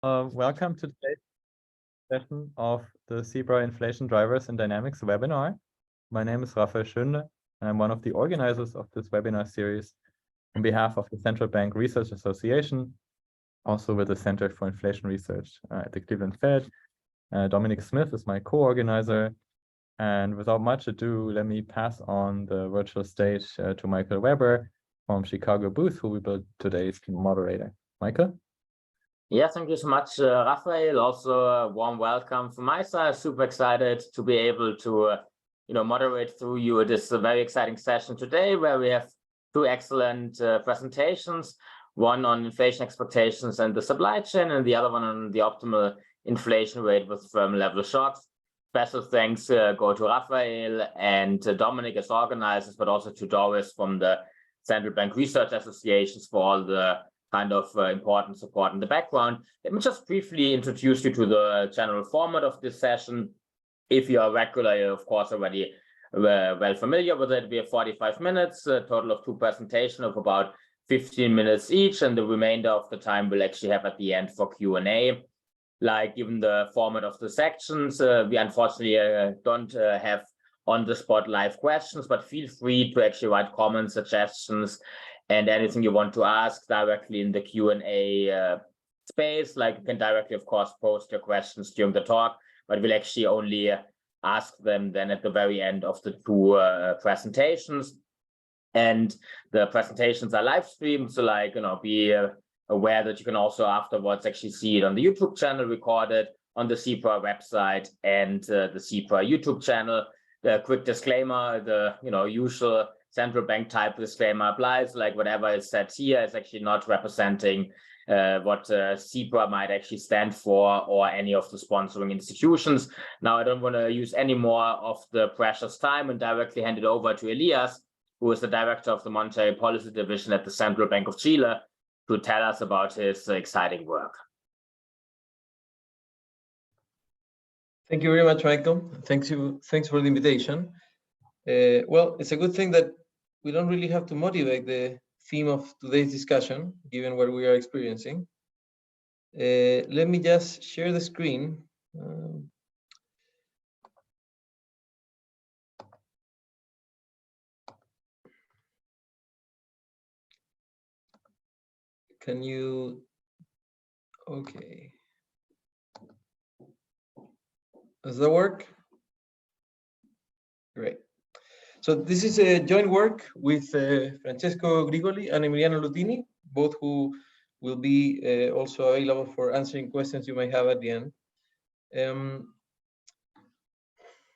Welcome to today's session of the Zebra Inflation Drivers and Dynamics webinar. My name is Raphael Schönle, and I'm one of the organizers of this webinar series on behalf of the Central Bank Research Association, also with the Center for Inflation Research at the Cleveland Fed. Dominic Smith is my co-organizer. And without much ado, let me pass on the virtual stage to Michael Weber from Chicago booth, who will be today's moderator. Michael? Yeah, thank you so much, Raphael. Also, a warm welcome from my side. Super excited to be able to, moderate through you this very exciting session today, where we have two excellent presentations. One on inflation expectations and the supply chain, and the other one on the optimal inflation rate with firm level shocks. Special thanks go to Raphael and Dominic as organizers, but also to Doris from the Central Bank Research Associations for all the kind of important support in the background. Let me just briefly introduce you to the general format of this session. If you are regular, you're of course already well familiar with it. We have 45 minutes, a total of two presentations of about 15 minutes each, and the remainder of the time we'll actually have at the end for Q&A. Like, given the format of the sections, we unfortunately don't have on-the-spot live questions, but feel free to actually write comments, suggestions, and anything you want to ask directly in the Q&A space. Like, you can directly, of course, post your questions during the talk, but we'll actually only ask them then at the very end of the two presentations. And the presentations are live streamed, so be aware that you can also afterwards actually see it on the YouTube channel recorded, on the Zebra website and the Zebra YouTube channel. The quick disclaimer, the usual central bank type disclaimer applies. Like, whatever is said here is actually not representing what Zebra might actually stand for or any of the sponsoring institutions. Now, I don't want to use any more of the precious time and directly hand it over to Elías, who is the director of the Monetary Policy Division at the Central Bank of Chile, to tell us about his exciting work. Thank you very much, Michael. Thanks for the invitation. Well, it's a good thing that we don't really have to motivate the theme of today's discussion, given what we are experiencing. Let me just share the screen. Can you? Okay. Does that work? Great. So this is a joint work with Francesco Grigoli and Emiliano Lutini, both who will be also available for answering questions you may have at the end.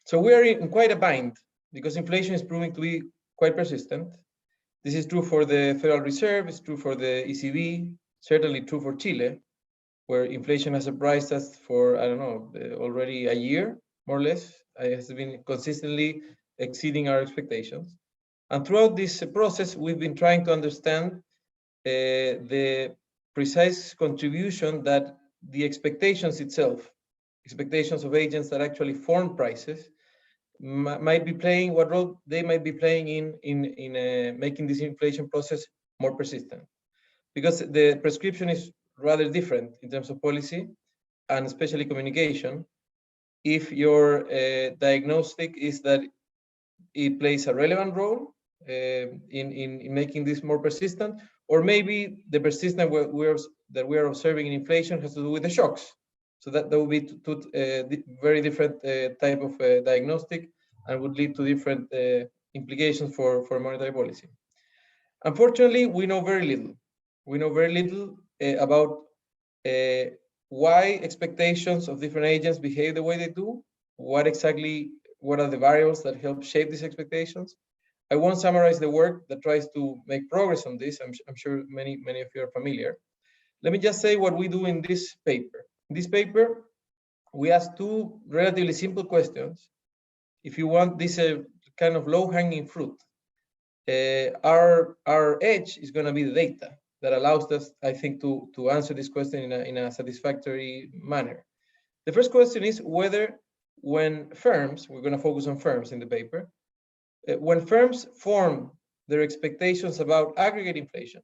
So we are in quite a bind because inflation is proving to be quite persistent. This is true for the Federal Reserve, it's true for the ECB, certainly true for Chile, where inflation has surprised us for, I don't know, already a year, more or less. It has been consistently exceeding our expectations. And throughout this process, we've been trying to understand the precise contribution that the expectations itself, expectations of agents that actually form prices, might be playing, what role they might be playing in making this inflation process more persistent. Because the prescription is rather different in terms of policy and especially communication. If your diagnostic is that it plays a relevant role in making this more persistent, or maybe the persistence that we are observing in inflation has to do with the shocks. So that would be two very different type of diagnostic and would lead to different implications for monetary policy. Unfortunately, we know very little. We know very little about why expectations of different agents behave the way they do, what are the variables that help shape these expectations. I won't summarize the work that tries to make progress on this. I'm sure many of you are familiar. Let me just say what we do in this paper. In this paper, we ask two relatively simple questions. If you want this kind of low-hanging fruit, our edge is going to be the data that allows us, I think, to answer this question in a satisfactory manner. The first question is whether when firms, we're going to focus on firms in the paper, when firms form their expectations about aggregate inflation,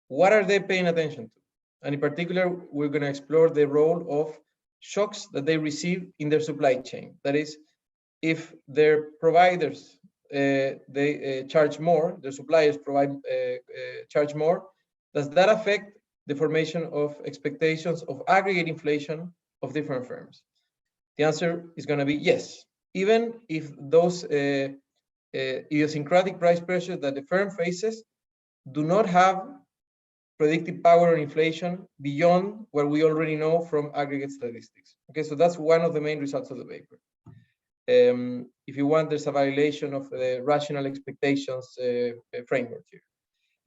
what are they paying attention to? And in particular, we're going to explore the role of shocks that they receive in their supply chain. That is, if their providers they charge more, their suppliers charge more, does that affect the formation of expectations of aggregate inflation of different firms? The answer is going to be yes, even if those idiosyncratic price pressures that the firm faces do not have predictive power on inflation beyond what we already know from aggregate statistics. Okay, so that's one of the main results of the paper. If you want, there's a violation of the rational expectations framework here.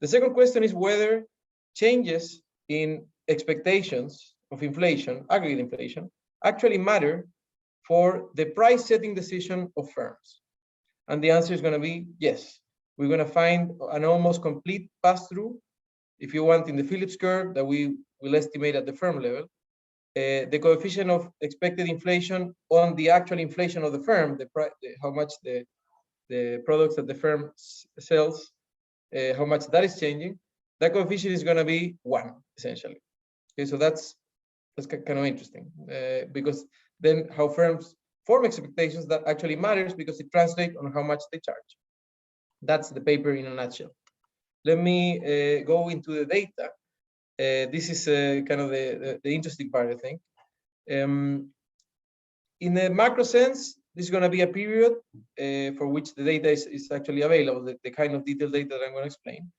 The second question is whether changes in expectations of inflation, aggregate inflation, actually matter for the price setting decision of firms. And the answer is going to be yes. We're going to find an almost complete pass-through, if you want, in the Phillips curve that we will estimate at the firm level. The coefficient of expected inflation on the actual inflation of the firm, how much the products that the firm sells, how much that is changing, that coefficient is going to be 1, essentially. Okay, so that's kind of interesting, because then how firms form expectations, that actually matters because it translates on how much they charge. That's the paper in a nutshell. Let me go into the data. This is kind of the interesting part, I think. In the macro sense, this is going to be a period for which the data is actually available, the kind of detailed data that I'm going to explain.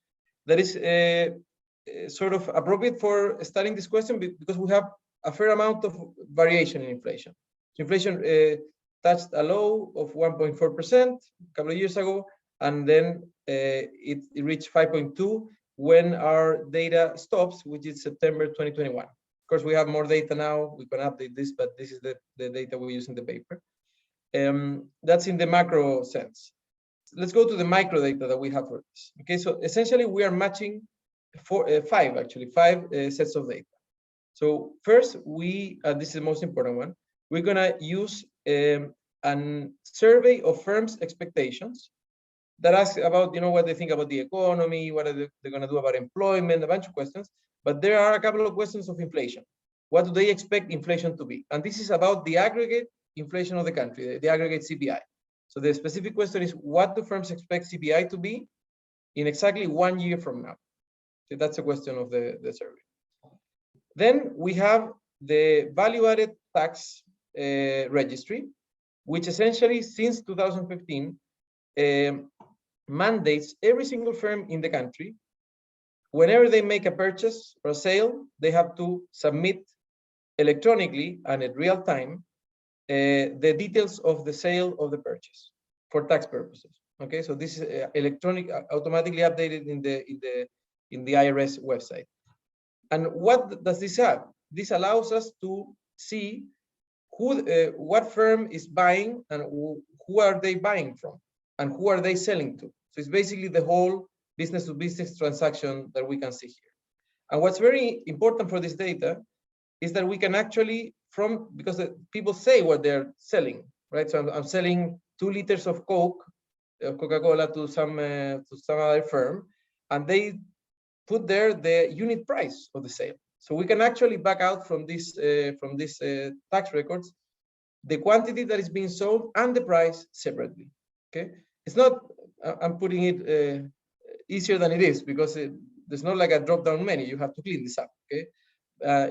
That is sort of appropriate for studying this question because we have a fair amount of variation in inflation. So inflation touched a low of 1.4% a couple of years ago, and then it reached 5.2 when our data stops, which is September 2021. Of course, we have more data now. We can update this, but this is the data we use in the paper. That's in the macro sense. Let's go to the micro data that we have for this. Okay, so essentially we are matching five sets of data. So first, this is the most important one. We're gonna use a survey of firms' expectations that ask about, what they think about the economy, what are they going to do about employment, a bunch of questions. But there are a couple of questions of inflation. What do they expect inflation to be? And this is about the aggregate inflation of the country, the aggregate CPI. So the specific question is, what do firms expect CPI to be in exactly 1 year from now? So that's a question of the survey. Then we have the value-added tax registry, which essentially since 2015 mandates every single firm in the country, whenever they make a purchase or a sale, they have to submit electronically and in real time the details of the sale of the purchase for tax purposes. Okay, so this is electronic, automatically updated in the IRS website. And what does this have? This allows us to see what firm is buying and who are they buying from and who are they selling to. So it's basically the whole business-to-business transaction that we can see here. And what's very important for this data is that we can actually, because people say what they're selling, right? So I'm selling 2 liters of Coca-Cola to some other firm, and they put there the unit price of the sale. So we can actually back out from these tax records the quantity that is being sold and the price separately. Okay, it's not. I'm putting it easier than it is because there's not like a drop-down menu. You have to clean this up. Okay,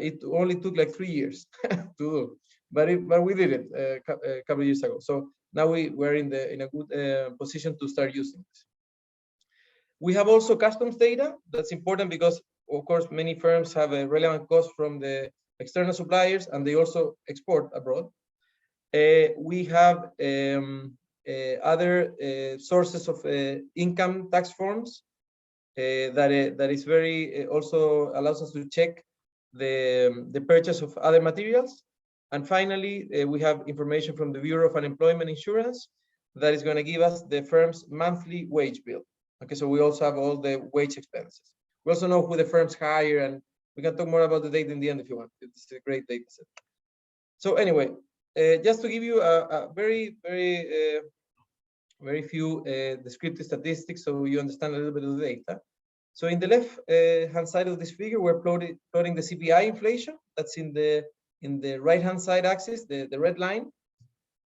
it only took like 3 years to do, but we did it a couple of years ago. So now we're in a good position to start using this. We have also customs data. That's important because, of course, many firms have a relevant cost from the external suppliers, and they also export abroad. We have other sources of income tax forms that is very also allows us to check the purchase of other materials. And finally, we have information from the Bureau of Unemployment Insurance that is going to give us the firm's monthly wage bill. Okay, so we also have all the wage expenses. We also know who the firms hire, and we can talk more about the data in the end if you want. It's a great data set. So anyway, just to give you a very few descriptive statistics so you understand a little bit of the data. So in the left hand side of this figure, we're plotting the CPI inflation. That's in the right hand side axis, the red line,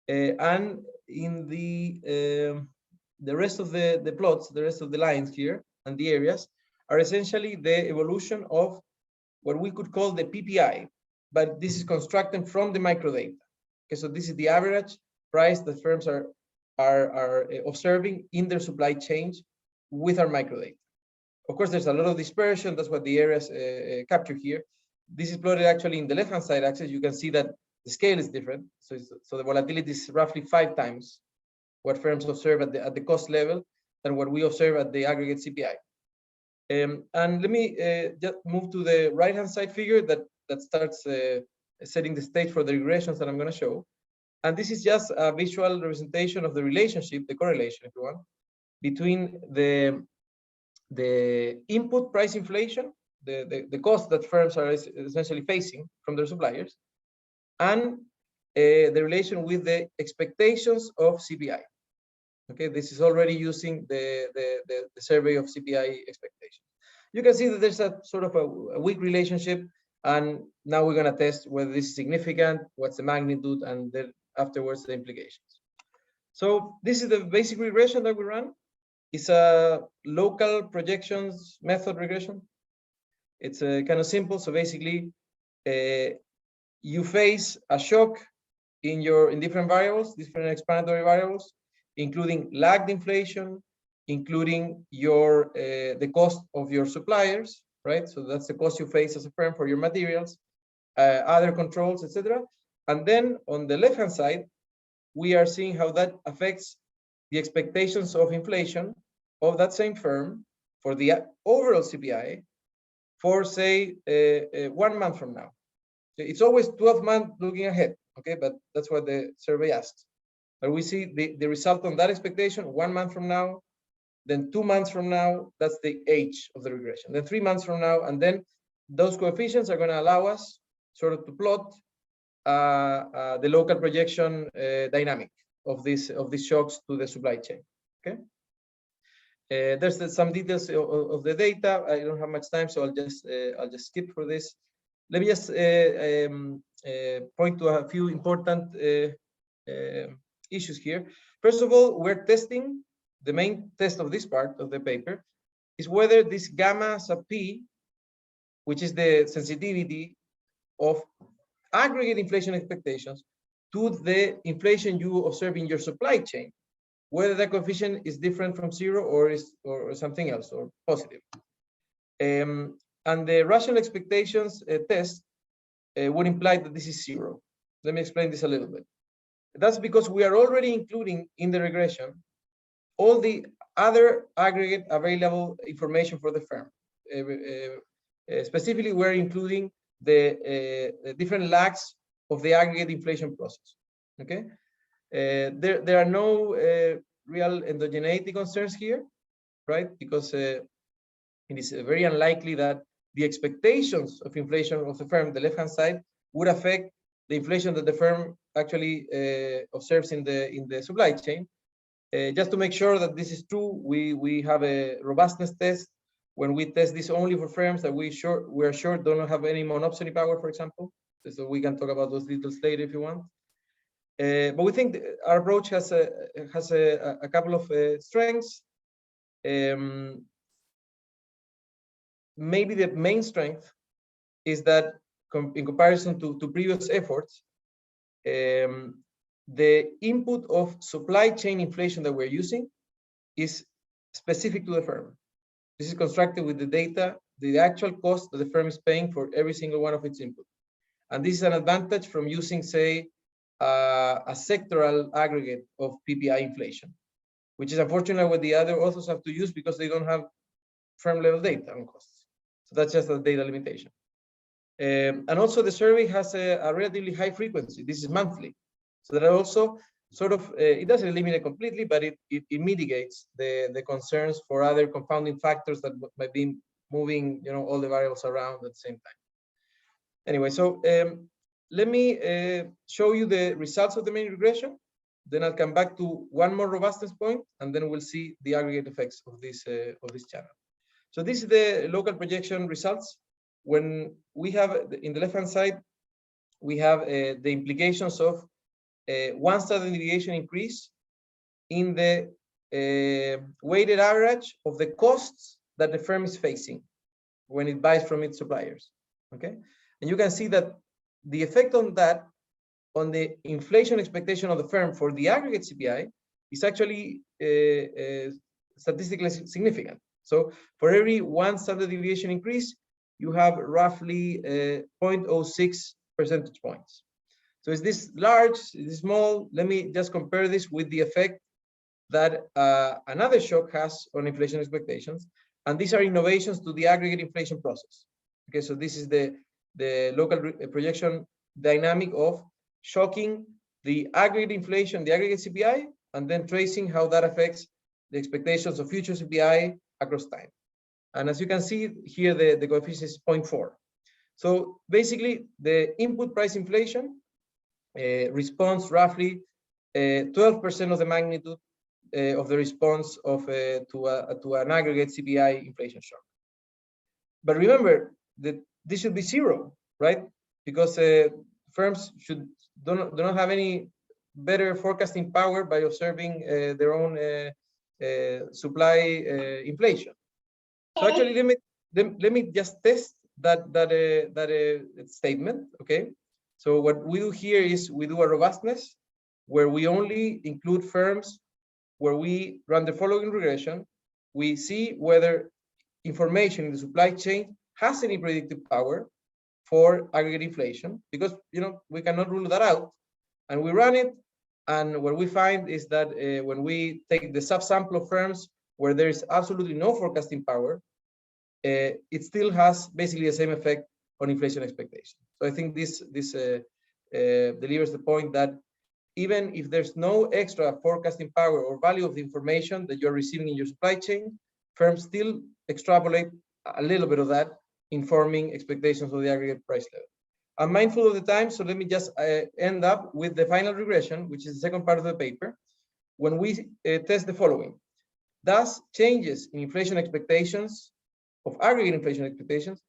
and in the rest of the plots, the rest of the lines here and the areas are essentially the evolution of what we could call the PPI, but this is constructed from the microdata. Okay, so this is the average price that firms are observing in their supply chains with our microdata. Of course, there's a lot of dispersion. That's what the areas capture here. This is plotted actually in the left-hand side axis. You can see that the scale is different. So the volatility is roughly 5 times what firms observe at the cost level than what we observe at the aggregate CPI. And let me just move to the right-hand side figure that starts setting the stage for the regressions that I'm going to show. And this is just a visual representation of the relationship, the correlation, if you want, between the input price inflation, the cost that firms are essentially facing from their suppliers, and the relation with the expectations of CPI. Okay, this is already using the survey of CPI expectations. You can see that there's a sort of a weak relationship, and now we're going to test whether this is significant, what's the magnitude, and then afterwards the implications. So this is the basic regression that we run. It's a local projections method regression. It's kind of simple. So basically, you face a shock in different variables, different explanatory variables, including lagged inflation, including the cost of your suppliers, right? So that's the cost you face as a firm for your materials, other controls, etc. And then on the left-hand side, we are seeing how that affects the expectations of inflation of that same firm for the overall CPI for, say, 1 month from now. It's always 12 months looking ahead, okay? But that's what the survey asks. But we see the result on that expectation 1 month from now, then 2 months from now, that's the age of the regression. Then 3 months from now, and then those coefficients are going to allow us sort of to plot the local projection dynamic of these shocks to the supply chain. Okay. There's some details of the data. I don't have much time, so I'll just skip for this. Let me just point to a few important issues here. First of all, we're testing, the main test of this part of the paper is whether this gamma sub p, which is the sensitivity of aggregate inflation expectations to the inflation you observe in your supply chain, whether that coefficient is different from 0 or something else or positive. And the rational expectations test would imply that this is 0. Let me explain this a little bit. That's because we are already including in the regression all the other aggregate available information for the firm. Specifically, we're including the different lags of the aggregate inflation process. Okay, there are no real endogeneity concerns here, right? Because it is very unlikely that the expectations of inflation of the firm, the left-hand side, would affect the inflation that the firm actually observes in the supply chain. Just to make sure that this is true, we have a robustness test when we test this only for firms that we are sure don't have any monopsony power, for example. So we can talk about those details later if you want. But we think our approach has a couple of strengths. Maybe the main strength is that in comparison to previous efforts, the input of supply chain inflation that we're using is specific to the firm. This is constructed with the data, the actual cost that the firm is paying for every single one of its inputs. And this is an advantage from using, say, a sectoral aggregate of PPI inflation, which is unfortunately what the other authors have to use because they don't have firm level data on costs. So that's just a data limitation. And also the survey has a relatively high frequency. This is monthly. So that also sort of, it doesn't eliminate completely, but it mitigates the concerns for other confounding factors that might be moving, all the variables around at the same time. Anyway, so let me show you the results of the main regression. Then I'll come back to one more robustness point, and then we'll see the aggregate effects of this channel. So this is the local projection results. When we have in the left-hand side, we have the implications of one standard deviation increase in the weighted average of the costs that the firm is facing when it buys from its suppliers. Okay, and you can see that the effect on that, on the inflation expectation of the firm for the aggregate CPI, is actually statistically significant. So for every one standard deviation increase, you have roughly 0.06 percentage points. So is this large? Is this small? Let me just compare this with the effect that another shock has on inflation expectations. And these are innovations to the aggregate inflation process. Okay, so this is the local projection dynamic of shocking the aggregate inflation, the aggregate CPI, and then tracing how that affects the expectations of future CPI across time. And as you can see here, the coefficient is 0.4. So basically, the input price inflation responds roughly 12% of the magnitude of the response of to an aggregate CPI inflation shock. But remember that this should be zero, right? Because firms do not have any better forecasting power by observing their own supply inflation. So actually, let me just test that statement. Okay. So what we do here is we do a robustness where we only include firms where we run the following regression. We see whether information in the supply chain has any predictive power for aggregate inflation, because we cannot rule that out. And we run it, and what we find is that when we take the subsample of firms where there is absolutely no forecasting power, it still has basically the same effect on inflation expectation. So I think this delivers the point that even if there's no extra forecasting power or value of the information that you're receiving in your supply chain, firms still extrapolate a little bit of that, informing expectations of the aggregate price level. I'm mindful of the time, so let me just end up with the final regression, which is the second part of the paper, when we test the following. Does changes in inflation expectations, of aggregate inflation expectations,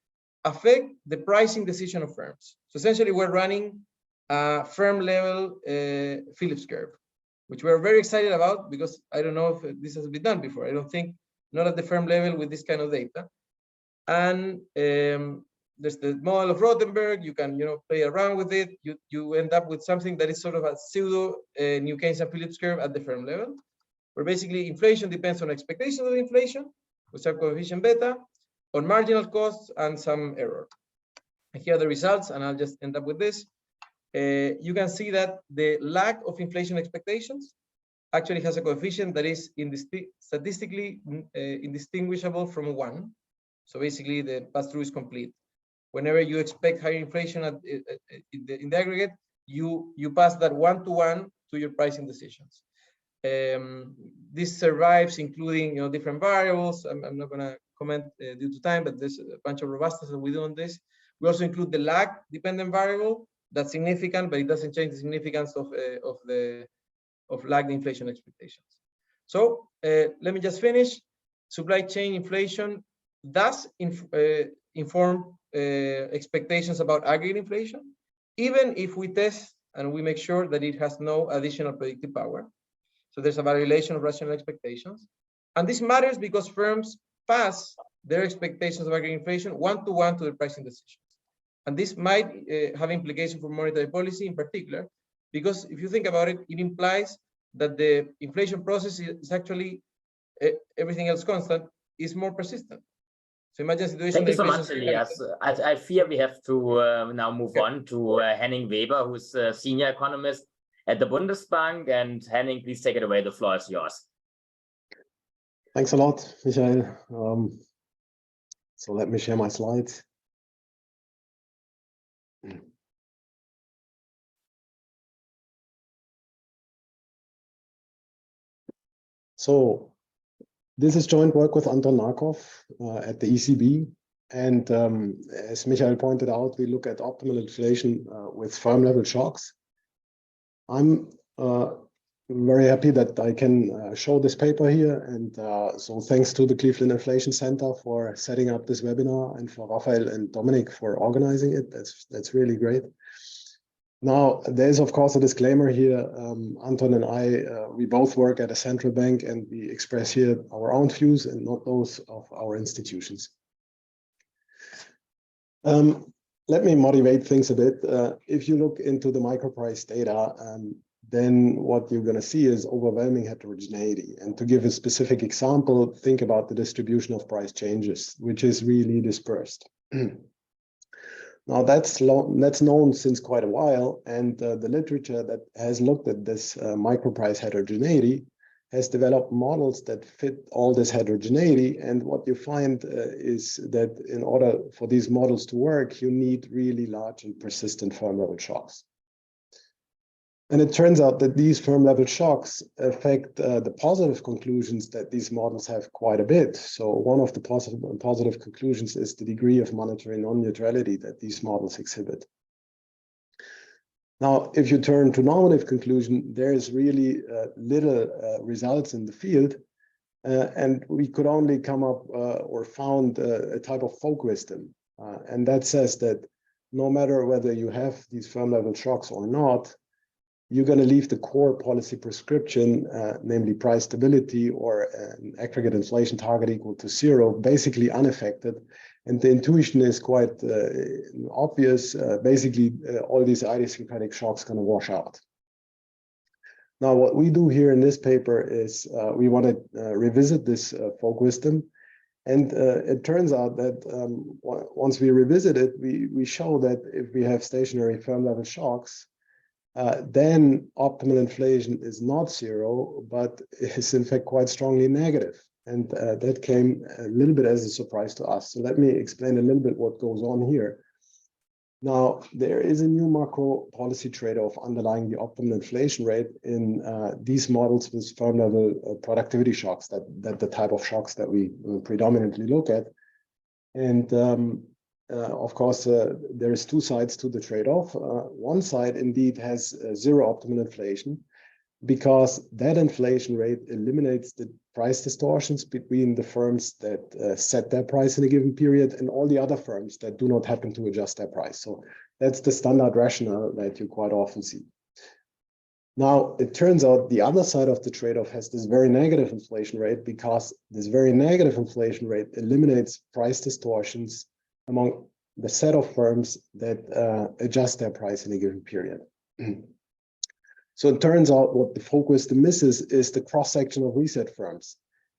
affect the pricing decision of firms? So essentially, we're running a firm level Phillips curve, which we're very excited about, because I don't know if this has been done before. I don't think, not at the firm level with this kind of data. And there's the model of Rothenberg. You can play around with it. You end up with something that is sort of a pseudo New Keynesian Phillips curve at the firm level, where basically inflation depends on expectations of inflation, which are coefficient beta, on marginal costs, and some error. And here are the results, and I'll just end up with this. You can see that the lack of inflation expectations actually has a coefficient that is statistically indistinguishable from 1. So basically, the pass-through is complete. Whenever you expect higher inflation in the aggregate, you pass that 1-to-1 to your pricing decisions. This survives, including different variables. I'm not going to comment due to time, but there's a bunch of robustness that we do on this. We also include the lag-dependent variable. That's significant, but it doesn't change the significance of lagged inflation expectations. So let me just finish. Supply chain inflation does inform expectations about aggregate inflation, even if we test and we make sure that it has no additional predictive power. So there's a violation of rational expectations. And this matters because firms pass their expectations of aggregate inflation 1-to-1 to their pricing decisions. And this might have implications for monetary policy in particular, because if you think about it, it implies that the inflation process is actually, everything else constant, is more persistent. So imagine a situation. Thank you so much, Elías. I fear we have to now move on to Henning Weber, who's a senior economist at the Bundesbank. And Henning, please take it away. The floor is yours. Thanks a lot, Michael. So let me share my slides. So this is joint work with Anton Narkov at the ECB. And as Michael pointed out, we look at optimal inflation with firm level shocks. I'm very happy that I can show this paper here. And so thanks to the Cleveland Inflation Center for setting up this webinar and for Raphael and Dominic for organizing it. That's really great. Now, there's of course a disclaimer here. Anton and I, we both work at a central bank and we express here our own views and not those of our institutions. Let me motivate things a bit. If you look into the microprice data, then what you're going to see is overwhelming heterogeneity. And to give a specific example, think about the distribution of price changes, which is really dispersed. Now, that's known since quite a while, and the literature that has looked at this microprice heterogeneity has developed models that fit all this heterogeneity. And what you find is that in order for these models to work, you need really large and persistent firm-level shocks. And it turns out that these firm-level shocks affect the positive conclusions that these models have quite a bit. So one of the positive conclusions is the degree of monetary non-neutrality that these models exhibit. Now, if you turn to normative conclusion, there is really little results in the field. And we could only come up or found a type of folk wisdom. And that says that no matter whether you have these firm-level shocks or not, you're going to leave the core policy prescription, namely price stability or an aggregate inflation target equal to 0, basically unaffected. And the intuition is quite obvious. Basically, all these idiosyncratic shocks going to wash out. Now, what we do here in this paper is we want to revisit this folk wisdom. And it turns out that once we revisit it, we show that if we have stationary firm-level shocks, then optimal inflation is not 0, but is in fact quite strongly negative. And that came a little bit as a surprise to us. So let me explain a little bit what goes on here. Now, there is a new macro policy trade-off underlying the optimal inflation rate in these models with firm-level productivity shocks, that the type of shocks that we predominantly look at. And of course, there is two sides to the trade-off. One side indeed has 0 optimal inflation because that inflation rate eliminates the price distortions between the firms that set their price in a given period and all the other firms that do not happen to adjust their price. So that's the standard rationale that you quite often see. Now, it turns out the other side of the trade-off has this very negative inflation rate because this very negative inflation rate eliminates price distortions among the set of firms that adjust their price in a given period. So it turns out what the folk wisdom misses is the cross-section of reset firms.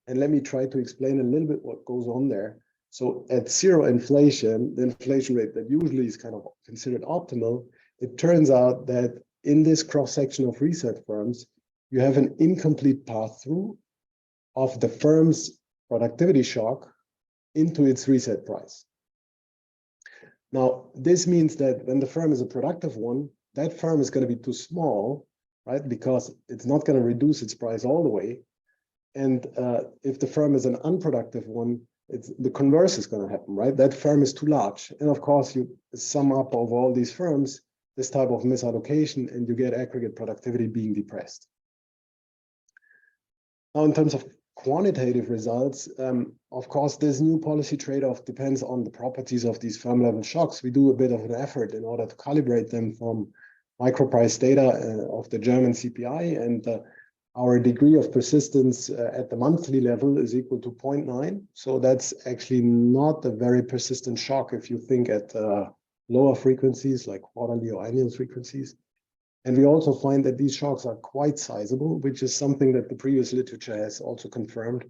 And let me try to explain a little bit what goes on there. So at 0 inflation, the inflation rate that usually is kind of considered optimal, it turns out that in this cross-section of reset firms, you have an incomplete pass-through of the firm's productivity shock into its reset price. Now, this means that when the firm is a productive one, that firm is going to be too small, right? Because it's not going to reduce its price all the way. And if the firm is an unproductive one, the converse is going to happen, right? That firm is too large. And of course, you sum up of all these firms, this type of misallocation, and you get aggregate productivity being depressed. Now, in terms of quantitative results, of course, this new policy trade-off depends on the properties of these firm-level shocks. We do a bit of an effort in order to calibrate them from microprice data of the German CPI, and our degree of persistence at the monthly level is equal to 0.9. So that's actually not a very persistent shock if you think at lower frequencies like quarterly or annual frequencies. And we also find that these shocks are quite sizable, which is something that the previous literature has also confirmed.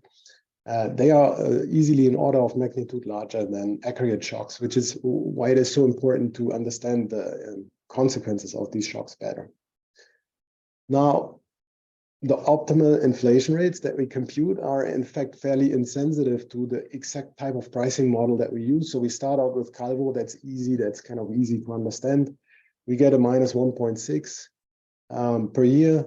They are easily in order of magnitude larger than aggregate shocks, which is why it is so important to understand the consequences of these shocks better. Now, the optimal inflation rates that we compute are in fact fairly insensitive to the exact type of pricing model that we use. So we start out with Calvo, that's easy, that's kind of easy to understand. We get a minus 1.6 per year.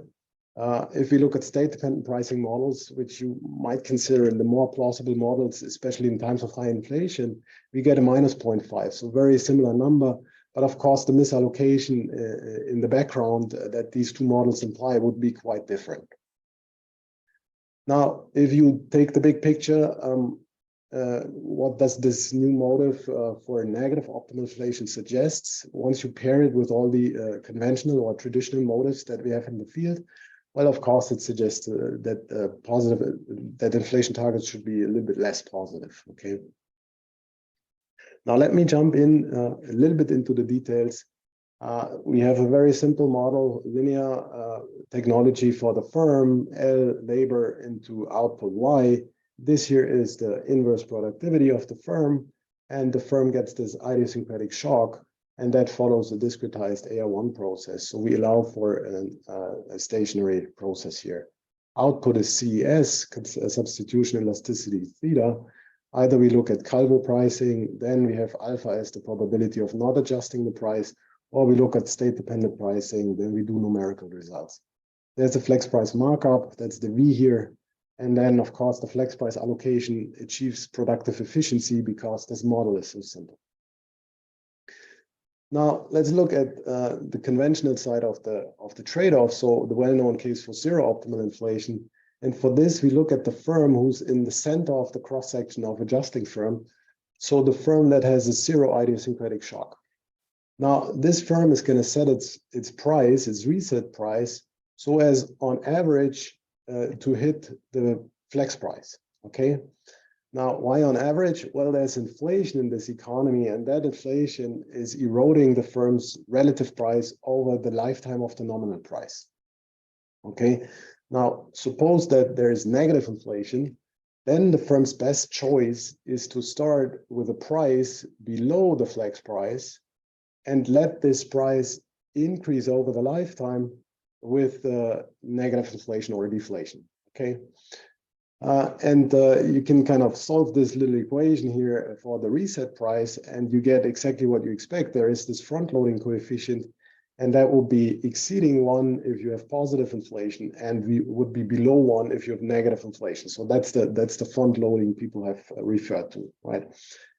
If we look at state-dependent pricing models, which you might consider in the more plausible models, especially in times of high inflation, we get a minus 0.5. So very similar number, But of course, the misallocation in the background that these two models imply would be quite different. Now, if you take the big picture, what does this new motive for negative optimal inflation suggests? Once you pair it with all the conventional or traditional motives that we have in the field, well, of course, it suggests that inflation targets should be a little bit less positive. Okay. Now, let me jump in a little bit into the details. We have a very simple model, linear technology for the firm, L labor into output Y. This here is the inverse productivity of the firm, and the firm gets this idiosyncratic shock, and that follows a discretized AR1 process. So we allow for a stationary process here. Output is CES, substitution elasticity theta. Either we look at Calvo pricing, then we have alpha as the probability of not adjusting the price, or we look at state-dependent pricing, then we do numerical results. There's a flex price markup, that's the V here. And then, of course, the flex price allocation achieves productive efficiency because this model is so simple. Now, let's look at the conventional side of the trade-off. So the well-known case for zero optimal inflation. And for this, we look at the firm who's in the center of the cross-section of adjusting firm. So the firm that has a zero idiosyncratic shock. Now, this firm is going to set its price, its reset price, so as on average to hit the flex price. Okay. Now, why on average? Well, there's inflation in this economy, and that inflation is eroding the firm's relative price over the lifetime of the nominal price. Okay. Now, suppose that there is negative inflation, then the firm's best choice is to start with a price below the flex price and let this price increase over the lifetime with negative inflation or deflation. Okay. You can kind of solve this little equation here for the reset price, and you get exactly what you expect. There is this front-loading coefficient, and that will be exceeding 1 if you have positive inflation, and we would be below 1 if you have negative inflation. So that's the front-loading people have referred to, right?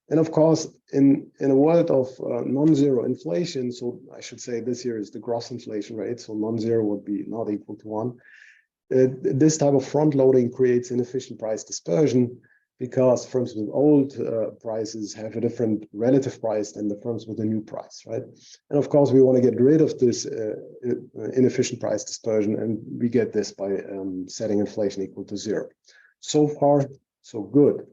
And of course, in a world of non-zero inflation, so I should say this here is the gross inflation rate, so non-zero would be not equal to 1. This type of front-loading creates inefficient price dispersion because firms with old prices have a different relative price than the firms with a new price, right? And of course, we want to get rid of this inefficient price dispersion, and we get this by setting inflation equal to 0. So far, so good.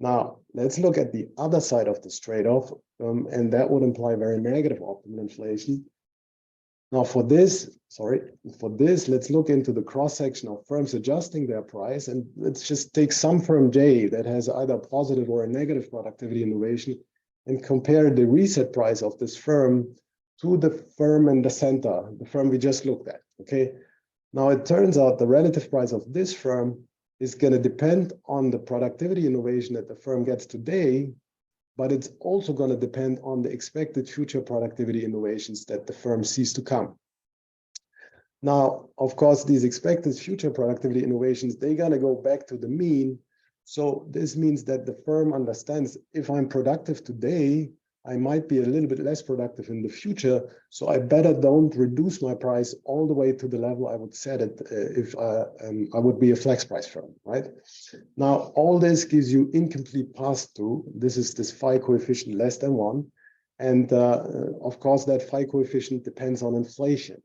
Now, let's look at the other side of this trade-off, and that would imply very negative optimal inflation. Now, for this, let's look into the cross-section of firms adjusting their price, and let's just take some firm J that has either a positive or a negative productivity innovation and compare the reset price of this firm to the firm in the center, the firm we just looked at, okay? Now, it turns out the relative price of this firm is going to depend on the productivity innovation that the firm gets today, but it's also going to depend on the expected future productivity innovations that the firm sees to come. Now, of course, these expected future productivity innovations, they're going to go back to the mean. So this means that the firm understands if I'm productive today, I might be a little bit less productive in the future. So I better don't reduce my price all the way to the level I would set it if I would be a flex price firm, right? Now, all this gives you incomplete pass-through. This is this phi coefficient less than 1. And of course, that phi coefficient depends on inflation.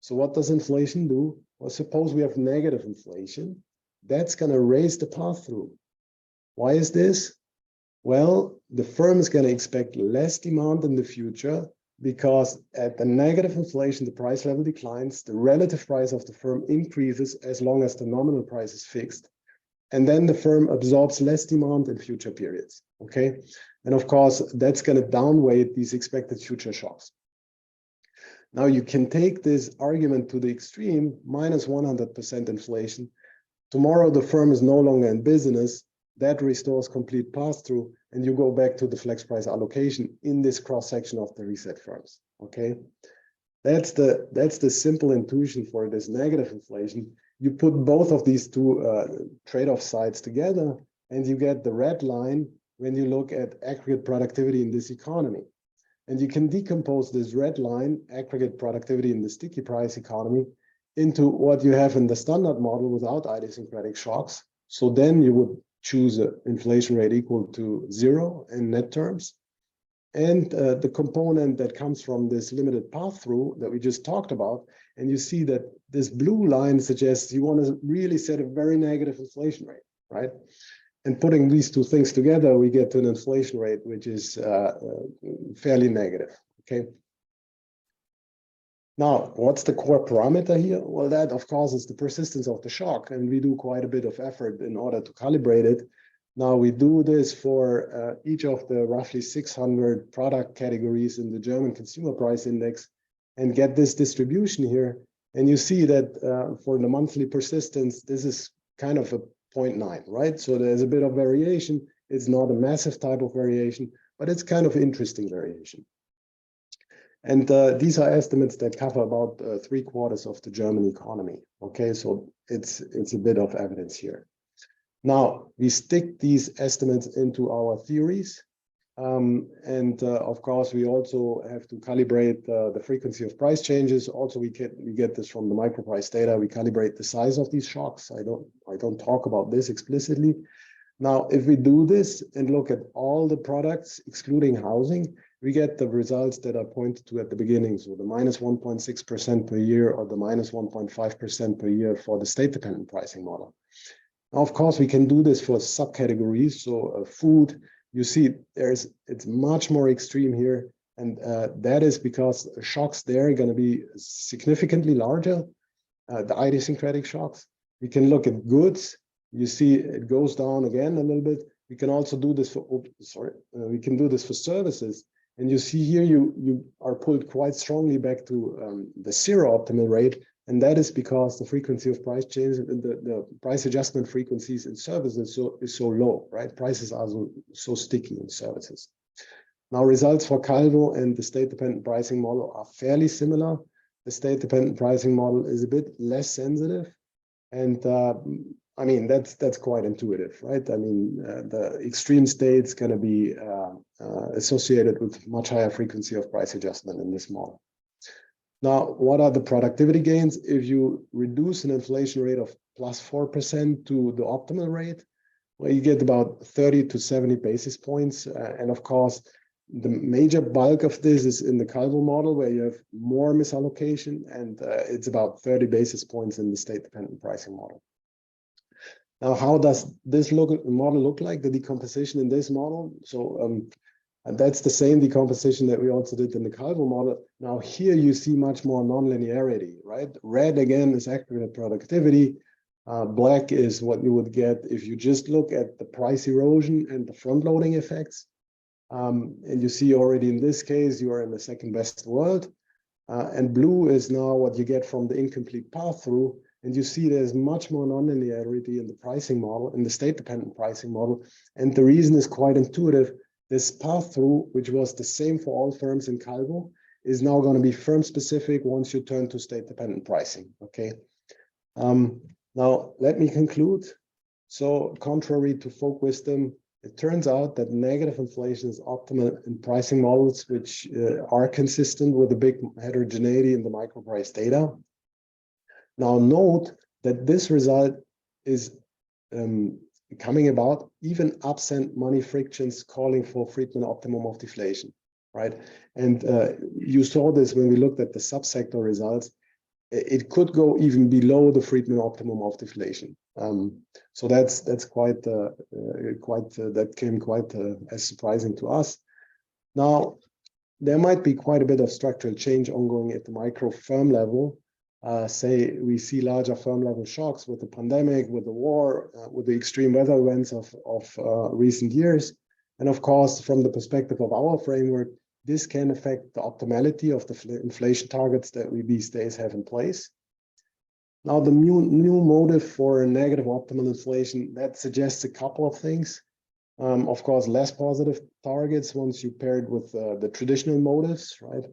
So what does inflation do? Well, suppose we have negative inflation. That's going to raise the pass-through. Why is this? Well, the firm is going to expect less demand in the future because at the negative inflation, the price level declines, the relative price of the firm increases as long as the nominal price is fixed. And then the firm absorbs less demand in future periods, okay? And of course, that's going to downweight these expected future shocks. Now you can take this argument to the extreme, minus 100% inflation. Tomorrow, the firm is no longer in business. That restores complete pass-through, and you go back to the flex price allocation in this cross-section of the reset firms, okay? That's the simple intuition for this negative inflation. You put both of these two trade-off sides together, and you get the red line when you look at aggregate productivity in this economy. And you can decompose this red line, aggregate productivity in the sticky price economy, into what you have in the standard model without idiosyncratic shocks. So then you would choose an inflation rate equal to 0 in net terms. And the component that comes from this limited path-through that we just talked about, and you see that this blue line suggests you want to really set a very negative inflation rate, right? And putting these two things together, we get to an inflation rate which is fairly negative, okay? Now, what's the core parameter here? Well, that, of course, is the persistence of the shock, and we do quite a bit of effort in order to calibrate it. Now, we do this for each of the roughly 600 product categories in the German Consumer Price Index and get this distribution here. And you see that for the monthly persistence, this is kind of a 0.9, right? So there's a bit of variation. It's not a massive type of variation, but it's kind of interesting variation. And these are estimates that cover about 3/4 of the German economy. Okay, so it's a bit of evidence here. Now, we stick these estimates into our theories. Of course, we also have to calibrate the frequency of price changes. Also, we get this from the microprice data. We calibrate the size of these shocks. I don't talk about this explicitly. Now, if we do this and look at all the products, excluding housing, we get the results that I pointed to at the beginning. So the -1.6% per year or the -1.5% per year for the state-dependent pricing model. Now, of course, we can do this for subcategories. So food, you see, it's much more extreme here. And that is because shocks there are going to be significantly larger, the idiosyncratic shocks. We can look at goods. You see it goes down again a little bit. We can also do this for, we can do this for services. And you see here, you are pulled quite strongly back to the zero optimal rate. And that is because the frequency of price change, the price adjustment frequencies in services is so low, right? Prices are so sticky in services. Now, results for Calvo and the state-dependent pricing model are fairly similar. The state-dependent pricing model is a bit less sensitive. And I mean, that's quite intuitive, right? I mean, the extreme state's going to be associated with much higher frequency of price adjustment in this model. Now, what are the productivity gains? If you reduce an inflation rate of +4% to the optimal rate, well, you get about 30 to 70 basis points. And of course, the major bulk of this is in the Calvo model, where you have more misallocation, and it's about 30 basis points in the state-dependent pricing model. Now, how does this model look like, the decomposition in this model? So and that's the same decomposition that we also did in the Calvo model. Now, here you see much more nonlinearity, right? Red, again, is aggregate productivity. Black is what you would get if you just look at the price erosion and the front-loading effects. And you see already in this case, you are in the second best world. And blue is now what you get from the incomplete path-through. And you see there's much more nonlinearity in the pricing model, in the state-dependent pricing model. And the reason is quite intuitive. This path-through, which was the same for all firms in Calvo, is now going to be firm-specific once you turn to state-dependent pricing, okay? Now, let me conclude. So, contrary to folk wisdom, it turns out that negative inflation is optimal in pricing models, which are consistent with the big heterogeneity in the microprice data. Now, note that this result is coming about even absent money frictions calling for Friedman optimum of deflation, right? And you saw this when we looked at the subsector results. It could go even below the Friedman optimum of deflation. So that's quite that came quite as surprising to us. Now, there might be quite a bit of structural change ongoing at the micro firm level. Say we see larger firm level shocks with the pandemic, with the war, with the extreme weather events of recent years. And of course, from the perspective of our framework, this can affect the optimality of the inflation targets that we these days have in place. Now, the new motive for negative optimal inflation, that suggests a couple of things. Of course, less positive targets once you pair it with the traditional motives, right?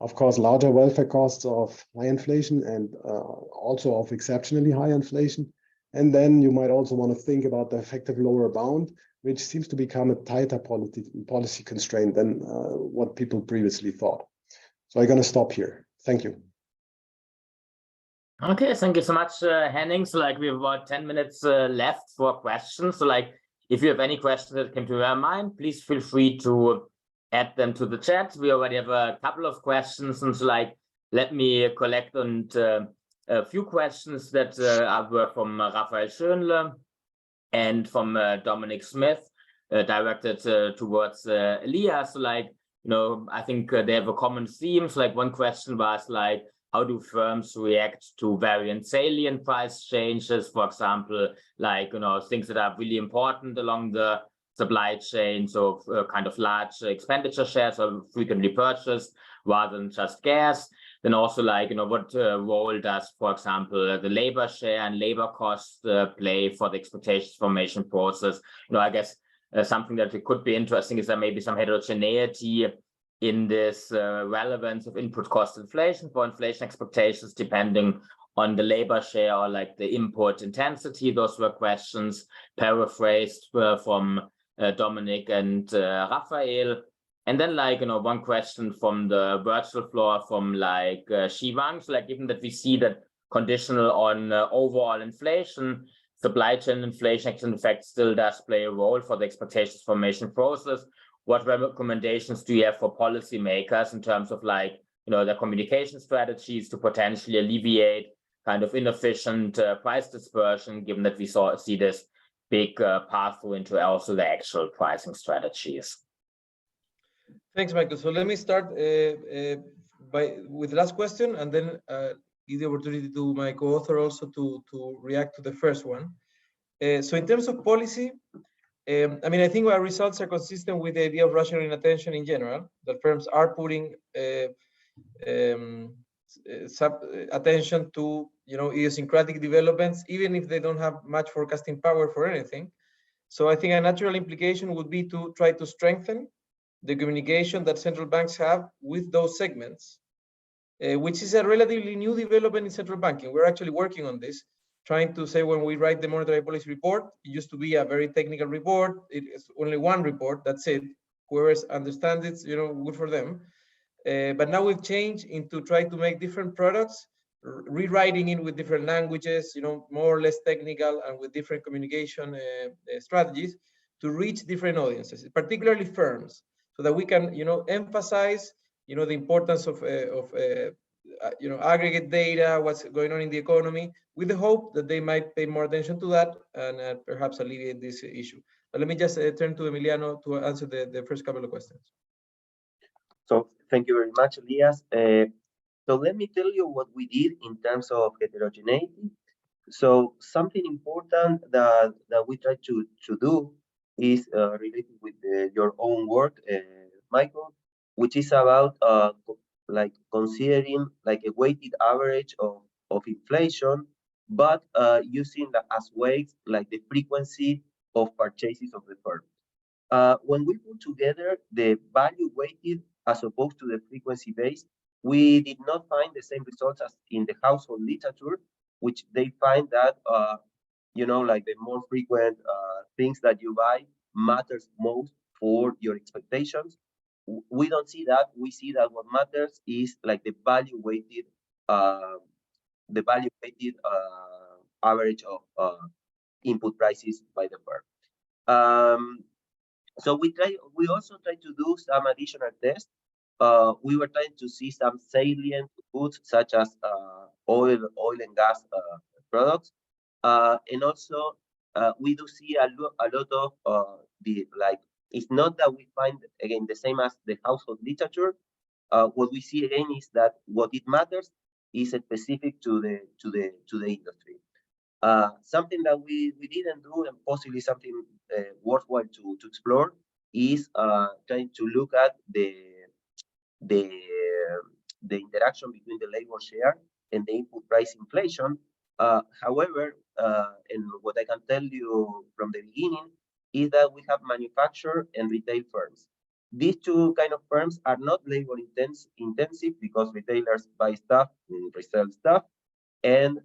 Of course, larger welfare costs of high inflation and also of exceptionally high inflation. And then you might also want to think about the effective lower bound, which seems to become a tighter policy constraint than what people previously thought. So I'm going to stop here. Thank you. Okay, thank you so much, Henning. So like we have about 10 minutes left for questions. So like if you have any questions that came to your mind, please feel free to add them to the chat. We already have a couple of questions, and so like let me collect and a few questions that were from Raphael Schönle and from Dominic Smith, directed towards Elías. So like, you know, I think they have a common theme. So like one question was like, how do firms react to variant salient price changes? For example, like, you know, things that are really important along the supply chain. So kind of large expenditure shares are frequently purchased rather than just gas. Then also like, you know, what role does, for example, the labor share and labor costs play for the expectations formation process? You know, I guess something that could be interesting is there maybe some heterogeneity in this relevance of input cost inflation for inflation expectations, depending on the labor share or like the input intensity. Those were questions paraphrased from Dominic and Raphael. And then like, you know, one question from the virtual floor from like Shivang. So like, given that we see that conditional on overall inflation, supply chain inflation in fact still does play a role for the expectations formation process. What recommendations do you have for policymakers in terms of like, you know, the communication strategies to potentially alleviate kind of inefficient price dispersion, given that we see this big path through into also the actual pricing strategies? Thanks, Michael. So let me start with the last question, and then give the opportunity to my co-author also to react to the first one. So in terms of policy, I mean, I think our results are consistent with the idea of rational inattention in general, that firms are putting attention to, you know, idiosyncratic developments, even if they don't have much forecasting power for anything. So I think a natural implication would be to try to strengthen the communication that central banks have with those segments, which is a relatively new development in central banking. We're actually working on this, trying to say when we write the monetary policy report, it used to be a very technical report. It is only one report, that's it. Whoever understands it, you know, good for them. But now we've changed into trying to make different products, rewriting it with different languages, you know, more or less technical and with different communication strategies to reach different audiences, particularly firms, so that we can, you know, emphasize, you know, the importance of you know, aggregate data, what's going on in the economy, with the hope that they might pay more attention to that and perhaps alleviate this issue. But let me just turn to Emiliano to answer the first couple of questions. So thank you very much, Elías. So let me tell you what we did in terms of heterogeneity. So something important that we try to do is related with your own work, Michael, which is about like considering like a weighted average of inflation, but using as weights like the frequency of purchases of the firm. When we put together the value weighted as opposed to the frequency based, we did not find the same results as in the household literature, which they find that you know, like the more frequent things that you buy matters most for your expectations. We don't see that. We see that what matters is like the value weighted average of input prices by the firm. So we also try to do some additional tests. We were trying to see some salient goods such as oil and gas products, and also we do see a lot of the like. It's not that we find again the same as the household literature. What we see again is that what it matters is specific to the industry. Something that we didn't do, and possibly something worthwhile to explore, is trying to look at the interaction between the labor share and the input price inflation. However, and what I can tell you from the beginning is that we have manufacturer and retail firms. These two kind of firms are not labor intensive because retailers buy stuff and resell stuff, and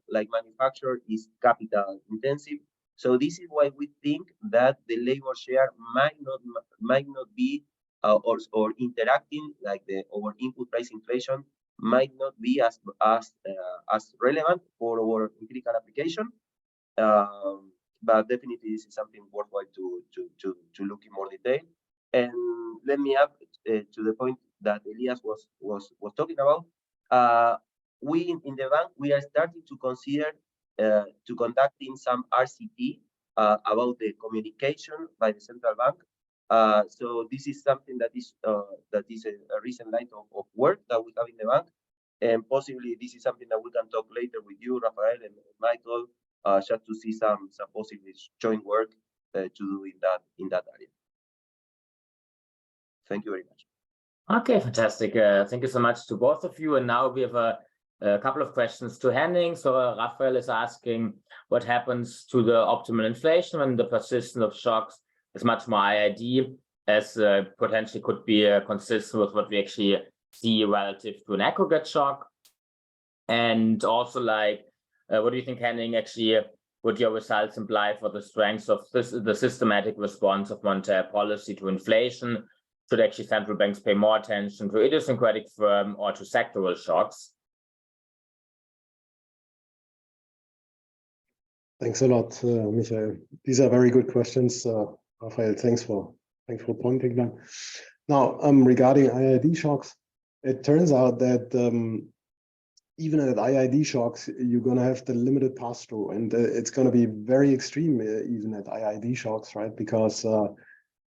like manufacturer is capital intensive. So this is why we think that the labor share might not be or interacting like our input price inflation might not be as relevant for our empirical application. But definitely this is something worthwhile to look in more detail. And let me add to the point that Elías was talking about. We in the bank, we are starting to consider to conducting some RCT about the communication by the central bank. So this is something that is a recent line of work that we have in the bank, and possibly this is something that we can talk later with you, Rafael and Michael, just to see some possibly joint work to do in that area. Thank you very much. Okay, fantastic. Thank you so much to both of you. And now we have a couple of questions to Henning. So Rafael is asking what happens to the optimal inflation when the persistence of shocks is much more IID, as potentially could be consistent with what we actually see relative to an aggregate shock. And also, like, what do you think, Henning, actually would your results imply for the strength of the systematic response of monetary policy to inflation? Should actually central banks pay more attention to idiosyncratic firm or to sectoral shocks? Thanks a lot, Michael. These are very good questions, Rafael. Thanks for pointing them. Now, regarding IID shocks, it turns out that even at IID shocks, you're going to have the limited pass-through, and it's going to be very extreme even at IID shocks, right? Because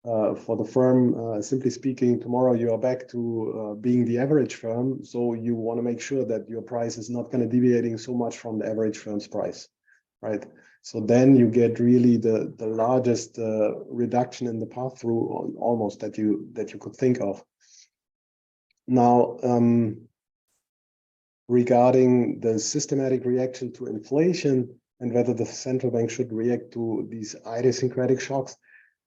for the firm, simply speaking, tomorrow you are back to being the average firm, so you want to make sure that your price is not going to deviating so much from the average firm's price, right? So then you get really the largest reduction in the pass-through almost that you could think of. Now, regarding the systematic reaction to inflation and whether the central bank should react to these idiosyncratic shocks,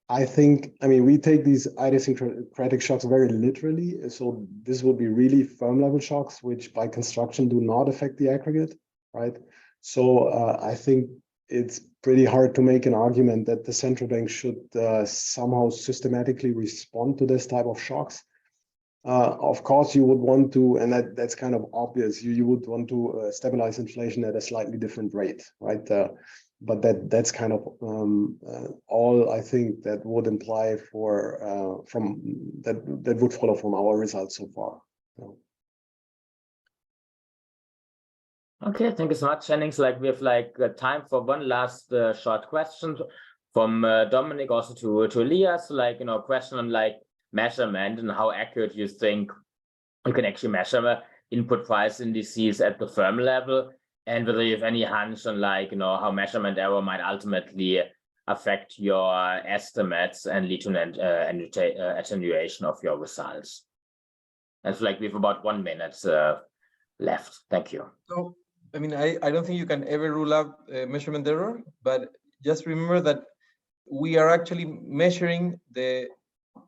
I mean, we take these idiosyncratic shocks very literally. So this would be really firm level shocks, which by construction do not affect the aggregate, right? So I think it's pretty hard to make an argument that the central bank should somehow systematically respond to this type of shocks. Of course, you would want to, and that's kind of obvious, you would want to stabilize inflation at a slightly different rate, right? But that's kind of all I think that would imply for that would follow from our results so far. So. Okay, thank you so much, Henning. So, like, we have time for one last short question from Dominic, also to Elías. So, like, question on like measurement and how accurate you think you can actually measure input price indices at the firm level, and whether you have any hunch on like how measurement error might ultimately affect your estimates and lead to an attenuation of your results. And so, like, we have about 1 minute left. Thank you. So, I mean, I don't think you can ever rule out measurement error, but just remember that we are actually measuring the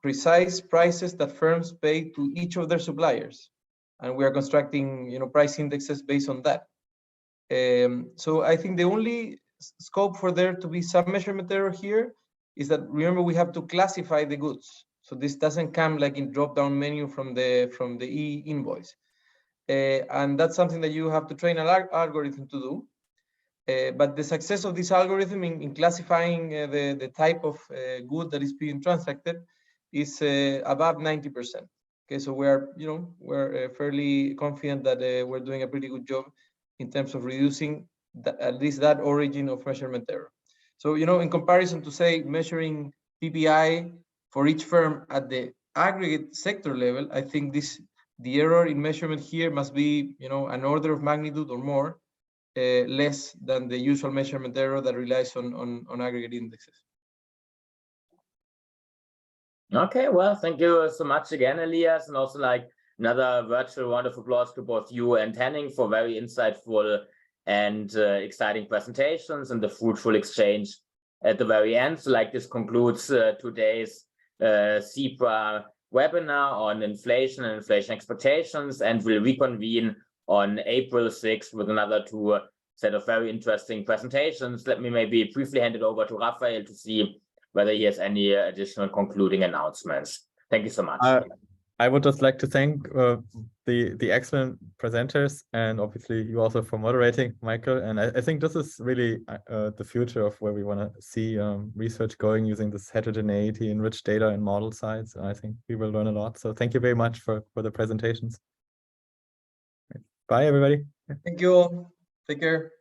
precise prices that firms pay to each of their suppliers, and we are constructing price indexes based on that. So I think the only scope for there to be some measurement error here is that, remember, we have to classify the goods. So this doesn't come like in drop-down menu from the e-invoice. And that's something that you have to train an algorithm to do. But the success of this algorithm in classifying the type of good that is being transacted is above 90%. Okay, so we're fairly confident that we're doing a pretty good job in terms of reducing at least that origin of measurement error. So in comparison to, say, measuring PPI for each firm at the aggregate sector level, I think the error in measurement here must be an order of magnitude or more less than the usual measurement error that relies on aggregate indexes. Okay, well, thank you so much again, Elías, and also like another virtual round of applause to both you and Henning for very insightful and exciting presentations and the fruitful exchange at the very end. So, like, this concludes today's CIPRA webinar on inflation and inflation expectations, and we'll reconvene on April 6th with another 2 set of very interesting presentations. Let me maybe briefly hand it over to Raphael to see whether he has any additional concluding announcements. Thank you so much. I would just like to thank the excellent presenters, and obviously you also for moderating, Michael. And I think this is really the future of where we want to see research going, using this heterogeneity in rich data and model sides. I think we will learn a lot. So thank you very much for the presentations. Bye, everybody. Thank you all. Take care.